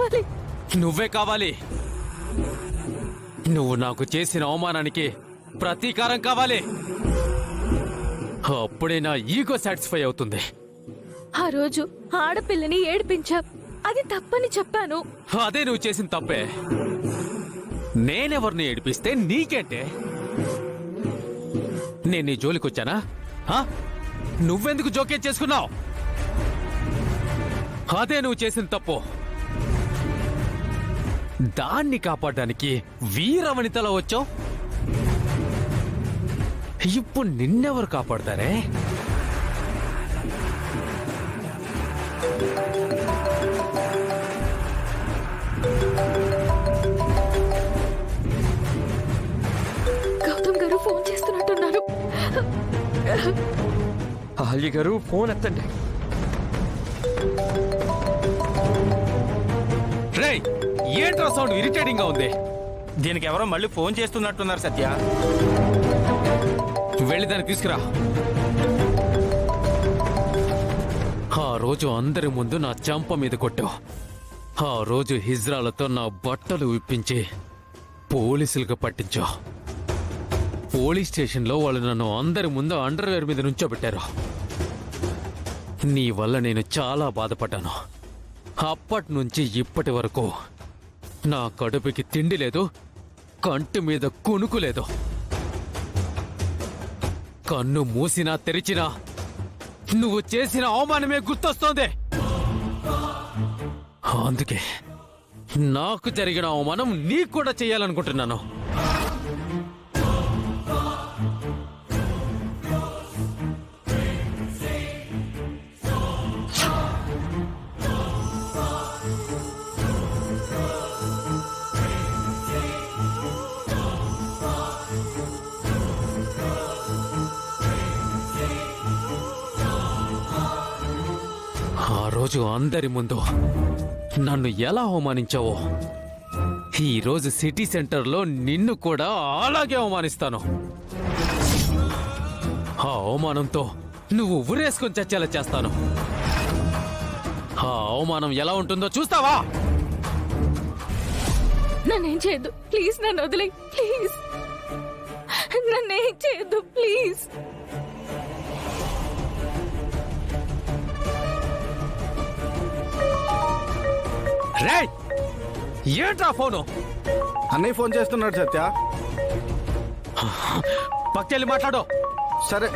కావాలి. నువ్వే కావాలి. నువ్వు నాకు చేసిన అవమానానికి ప్రతీకారం కావాలి. అప్పుడే నా ఈగో సాటిస్ఫై అవుతుంది. ఆ రోజు ఆడపిల్లని ఏడిపించా, అది తప్పని చెప్పాను. అదే నువ్వు చేసిన తప్పే. నేనెవరిని ఏడిపిస్తే నీకేంటే? నేను నీ జోలికొచ్చానా? నువ్వెందుకు జోక్యం చేసుకున్నావు? అదే నువ్వు చేసిన తప్పు. దాన్ని కాపాడడానికి వీరవనితలో వచ్చావు. ఇప్పుడు నిన్నెవరు కాపాడతారే? గౌతమ్ గారు ఫోన్ చేస్తున్నట్టున్నారు. అహల్య గారు ఫోన్ ఎత్తండి. రేయ్, ఏంట్రా సౌండ్ ఇరిటేటింగ్ గా ఉంది? దీనికి ఎవరో మళ్ళీ ఫోన్ చేస్తున్నట్టున్నారు సత్య. వెళ్ళి దాన్ని తీసుకురా. ఆ రోజు అందరి ముందు నా చంప మీద కొట్టావు. ఆ రోజు హిజ్రాలతో నా బట్టలు విప్పించి పోలీసులకు పట్టించావు. పోలీస్ స్టేషన్లో వాళ్ళు నన్ను అందరి ముందు అండర్వేర్ మీద నుంచోబెట్టారు. నీ వల్ల నేను చాలా బాధపడ్డాను. అప్పటి నుంచి ఇప్పటి వరకు నా కడుపుకి తిండి లేదు, కంటి మీద కునుకు లేదు. కన్ను మూసినా తెరిచినా నువ్వు చేసిన అవమానమే గుర్తొస్తోంది. అందుకే నాకు జరిగిన అవమానం నీకు కూడా చెయ్యాలనుకుంటున్నాను. ఆ రోజు అందరి ముందు నన్ను ఎలా అవమానించావో ఈరోజు సిటీ సెంటర్లో నిన్ను కూడా అలాగే అవమానిస్తాను. ఆ అవమానంతో నువ్వు ఉరేసుకొని చచ్చేలా చేస్తాను. ఆ అవమానం ఎలా ఉంటుందో చూస్తావా? నన్నేం చేయొద్దు ప్లీజ్, నన్ను వదిలే ప్లీజ్. నన్నేం చేయొద్దు ప్లీజ్. రేయ్, ఏంట్రా ఫోను? అన్నయ్య ఫోన్ చేస్తున్నాడు సత్య. పక్కెళ్ళి మాట్లాడు. సరే.